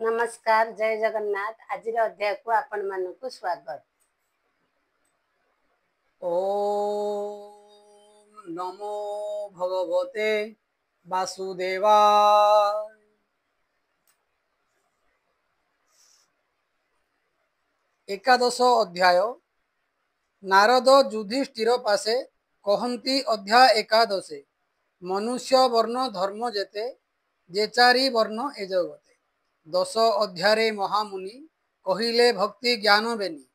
नमस्कार, जय जगन्नाथ। आज अध्याय को आपण मानक स्वागत। ओम नमो भगवते वासुदेवाय। एकादश अध्याय। नारद युधिष्ठिर पासे कहती अध्याय एकादशे। मनुष्य वर्ण धर्म जेते जे चारि वर्ण ए जगते। 10 अध्याये महामुनि कहिले भक्ति ज्ञान बेनी।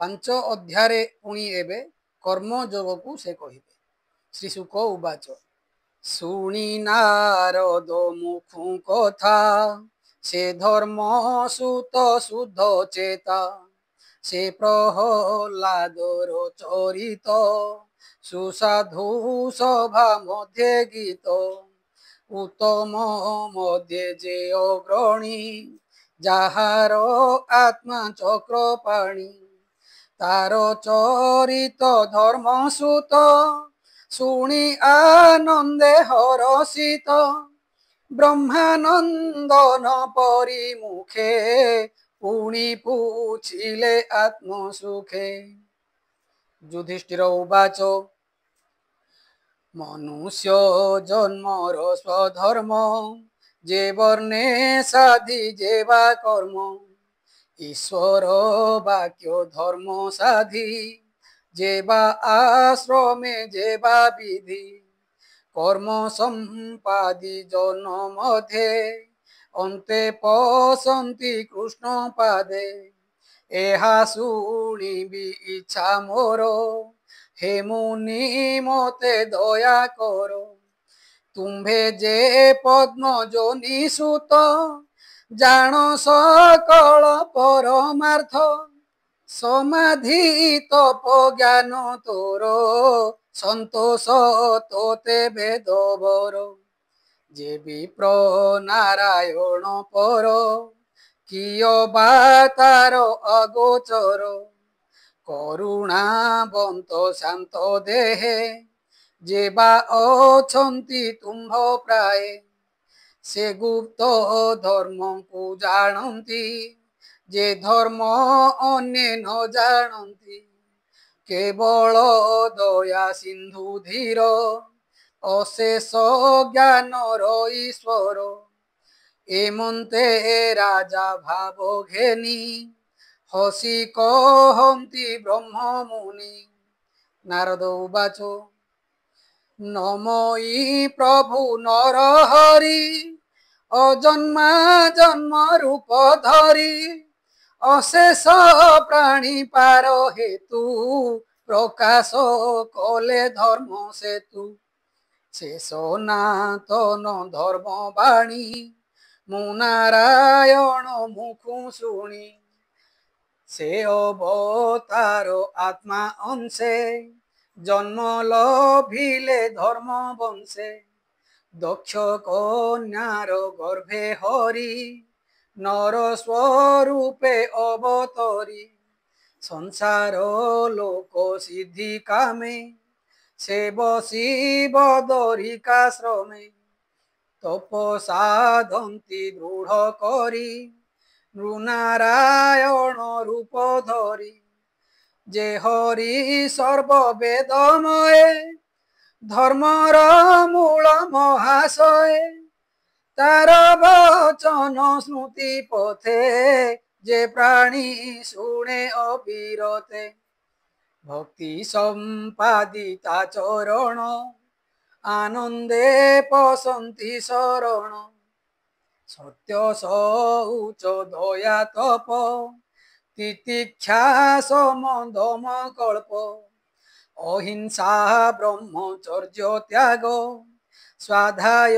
5 अध्याये पुणी एबे कर्म जोग को से कहिबे। श्री शुक उवाच शुणी नारद मुखु कथा से धर्म सुत शुद्ध चेता से प्रहलादर चरित सुसाधु सभा मध्य गीत उत्तम मध्य जे अग्रणी যাহার आत्मा চক্রপাণী तार चरित धर्म सुत शुणी आनंदे हरषित ब्रह्मानंदन परिमुखे पुणी पूछिले आत्मसुखे। युधिष्ठिर उवाच मनुष्य जन्मर स्वधर्म जे वर्णे साधि जेवा कर्म ईश्वर वाक्य धर्म साधि जेवा आश्रमे जेवा विधि कर्म संपादि जन मध्ये अन्ते पसंति कृष्ण पादे एहा शुणिबि इच्छा मोर हे मुनि मते दया करो तुम्भे जे पद्म जोनि सुत जान सकल परमार्थ समाधि तप ज्ञान तोर संतोष तोते वेदवर जे विप्र नारायण पर किय बा तार अगोचर करुणावंत शांत देहे जे बा अछंती तुम्भ प्राय से गुप्त धर्म को जानती जे धर्म अन्य न जानती केवल दया सिंधु धीर अशेष ज्ञान ईश्वर एमंते राजा भाव घेनी हसी कहती ब्रह्म मुनि। नारद उवाच नमोई प्रभु नर हरि अजन्मा जन्म रूप धरी अशेष प्राणी पार हेतु प्रकाश कले धर्म सेतु से सनातन धर्म बाणी मुनारायण मुखु शुणी से अवतार आत्मा अंशे जन्म लभिले धर्म वंशे दक्ष कन्यार गर्भे हरि नर स्वरूपे अवतरी संसार लोक सिद्धि कामे से बसी बदरिकाश्रमे तप साधंती दृढ़ करी नृनारायण रूप धरी जे हरि सर्ववेदमय धर्मर मूल महाशय तार वचन स्मृति पथे जे प्राणी शुणे अविरते भक्ति संपादिता चरण आनंदे पसंती शरण सत्य शौच दया तप तितिक्षा समदम कल्प अहिंसा ब्रह्मचर्य त्याग स्वाध्याय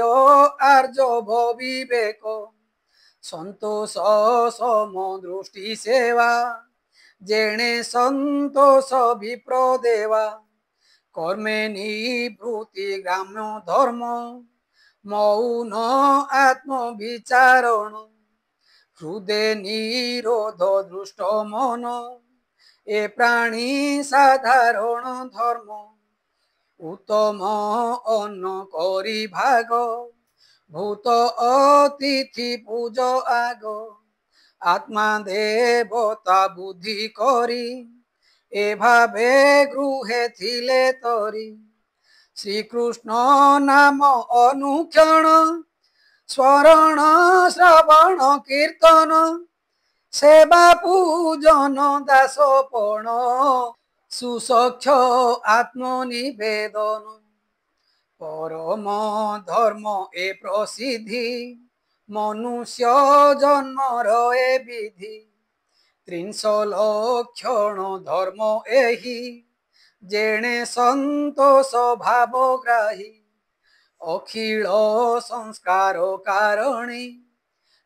आर्जव विवेक संतोष सम दृष्टि सेवा जेणे संतोष विप्रदेवा कर्मे निवृत्ति ग्राम्य धर्म मौन आत्म विचारण हृदय निरोध दृष्ट मन ए प्राणी साधारण धर्म उत्तम अन्न करी भाग भूत अतिथि पूज आग आत्मा देवता बुद्धि करी एभावे गृहे थिले तरी श्रीकृष्ण नाम अनुक्षण स्मरण श्रवण कीर्तन सेवा पूजन दासपण सुसक्ष आत्मनिवेदन परम धर्म ए प्रसिद्धि मनुष्य जन्मर ए विधि 300 लक्षण धर्म एहि जेणे संतोष भावग्राही अखिल संस्कार कारणे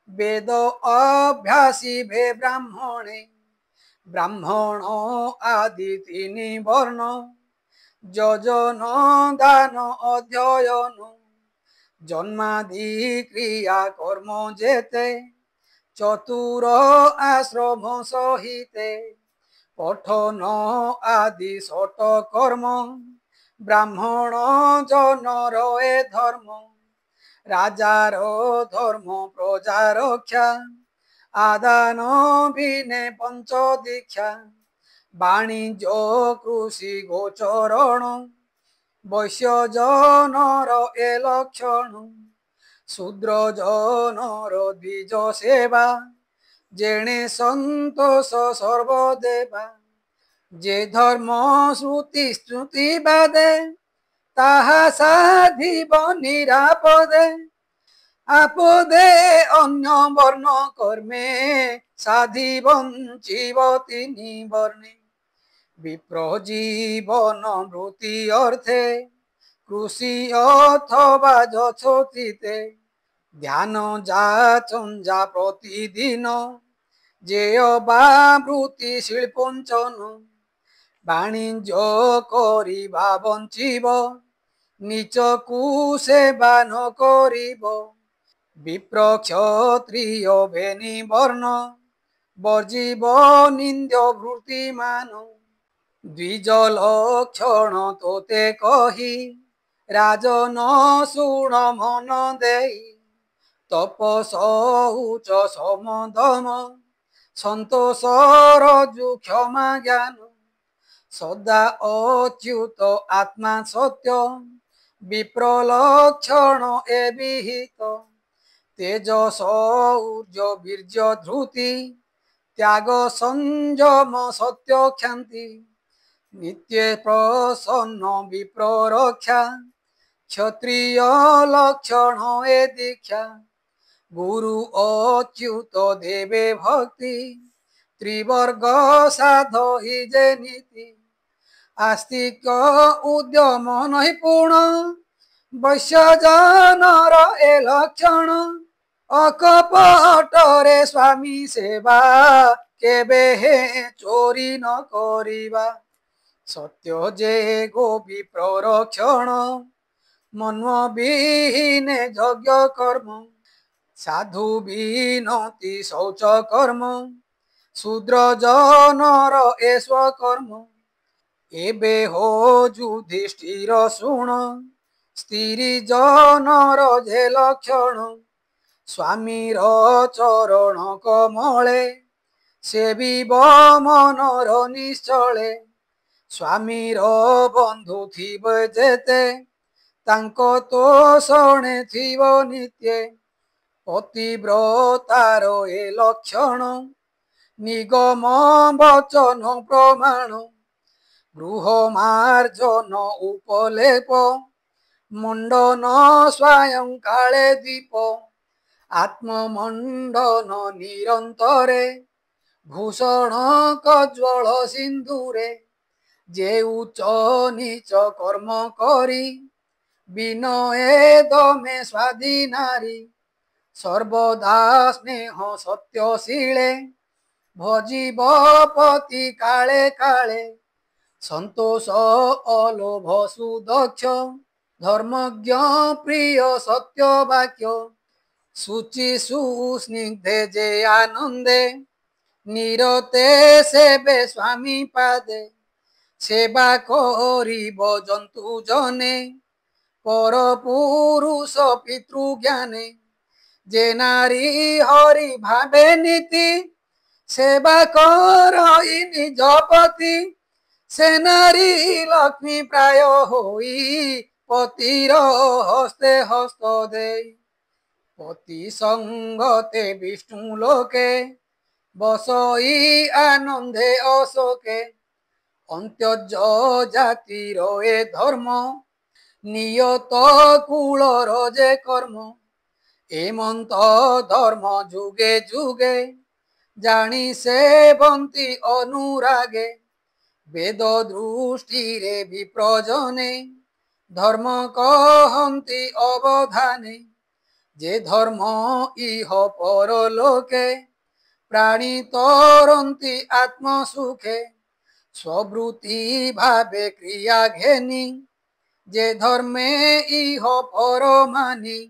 वेद अभ्यासी भे ब्राह्मणे ब्राह्मण आदि 3 वर्ण যজন দান অধ্যয়ন জন্মাদি ক্রিয়া কর্ম যেতে চতুর আশ্রম সহিতে পঠন আদি শত কর্ম ব্রাহ্মণ জনর এ ধর্ম রাজার ধর্ম প্রজা রক্ষা আদান বিনে পঞ্চ দীক্ষা বাণিজ্য কৃষি গোচরণ বৈশ্য জনর এ লক্ষণ শূদ্র জনর দ্বিজ সেবা যেণে সন্তোষ সর্বদেবা যে ধর্ম শ্রুতি স্তুতি বাদে তাহা সাধিব নিরাপদে আপদে অন্য বর্ণ কর্মে সাধি বঞ্চিব 3 বর্ণে विप्र जीवन मृति अर्थे कृषि अथवा यशोचिते ध्यान जाचन जा प्रतिदिन जेय बा वृत्ति शिल्पंचन वाणिज्य करिबा बंचिब नीचकु सेवा न करिब विप्र क्षत्रिय बेनि वर्ण वर्जिब निंद्य वृत्तिमान द्विज लक्षण तोते कही राजन शुण मन देई तपस उच्च समदम संतोष रजु क्षमा ज्ञान सदा अच्युत आत्मा सत्य विप्र लक्षण ए विहित तेजस ऊर्ज वीर्य धृति त्याग संयम सत्य क्षांति नित्य प्रसन्न विप्र रक्षा क्षत्रिय लक्षण ए दीक्षा गुरु अच्युत देवे भक्ति त्रिवर्ग साध हि जे नीति आस्तिक उद्यम नहि पूर्ण वैश्य जनर ए लक्षण अकपटरे स्वामी सेवा केबे हे चोरी न करिबा सत्य जे गोपी प्ररक्षण मन विहीने यज्ञ कर्म साधु विनति शौच कर्म शूद्र जनर ए स्वकर्म एबे हो युधिष्ठिर शुण स्त्री जनर जे लक्षण स्वामीर चरण कमले सेविब मनर निश्चले स्वामीर बंधु थिब जेते तांको तोषणे थिब नित्ये पतिव्रतार ए लक्षण निगम वचन प्रमाण गृह मार्जन उपलेप मुंडन स्वयं काले दीप आत्ममंडन निरंतरे भूषण कज्वल सिंधुरे जे उच्च नीच कर्म करी विनये दमे स्वाधीनारी सर्वदा स्नेह सत्यशीले भजिब पति काले काले संतोष अलोभ सुदक्ष धर्मज्ञ प्रिय सत्य वाक्य शुचि सुस्निग्धे जे आनंदे निरते सेवे स्वामी पादे सेवा करिब जंतु जने पर पुरुष पितृ ज्ञाने যে নারী হরি ভাবে নীতি সেবা করই নিজ পতি সে নারী লক্ষ্মী প্রায় হই পতির হস্তে হস্ত দেই পতি সঙ্গতে বিষ্ণু লোকে বসই আনন্দে অশোকে অন্ত্যজ জাতির এ ধর্ম নিয়ত কুলর যে কর্ম এমন্ত ধর্ম যুগে যুগে জানি সেবন্তি অনুরাগে বেদ দৃষ্টিরে বিপ্রজনে ধর্ম কহন্তি অবধানে যে ধর্ম ইহ পরলোকে প্রাণী তরন্তি আত্মসুখে স্ববৃত্তি ভাবে ক্রিয়া ঘেনি যে ধর্মে ইহ পরমানি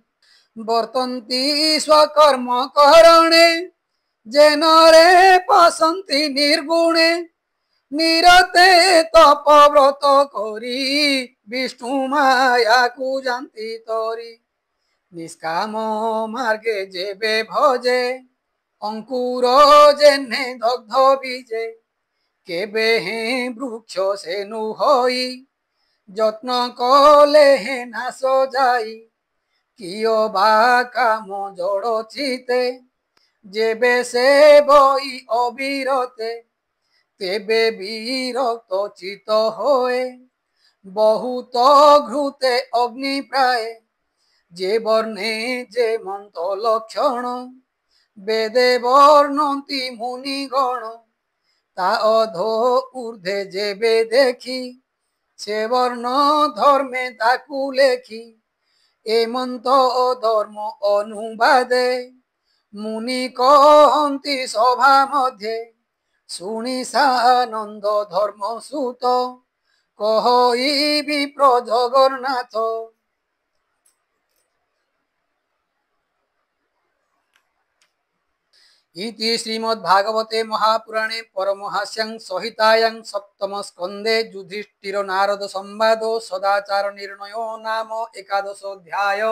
বর্তন্তি স্বকর্ম করণে যে নরে পশন্তি নির্গুণে নিরতে তপব্রত করি বিষ্ণু মায়াকু জানতি তরি নিষ্কাম মার্গে যেবে ভজে অঙ্কুর জেনে দগ্ধ বীজে কেবে হে বৃক্ষ সেনু হই যত্ন কলে হে নাশ যাই কিয় বা কাম জড় চিতে যেবে সে বই অবিরতে তেবে বিরক্ত চিত হয়ে বহুত ঘৃতে অগ্নি প্রায় যে বর্ণে যে মন্ত লক্ষণ বেদে বর্ণন্তি মুনিগণ তা অধো ঊর্ধ্বে যেবে দেখি সে বর্ণ ধর্মে তাকু লেখি এমন্ত ধর্ম অনুবাদে মুনি কহন্তি সভা মধ্যে শুনি সানন্দ ধর্ম সুত কহই বিপ্র জগন্নাথ। इति श्रीमद्भागवते महापुराणे परमहास्यां संहितायां सप्तम स्कंदे युधिष्ठिर नारद संवादो सदाचार निर्णयो नाम 11 अध्याय।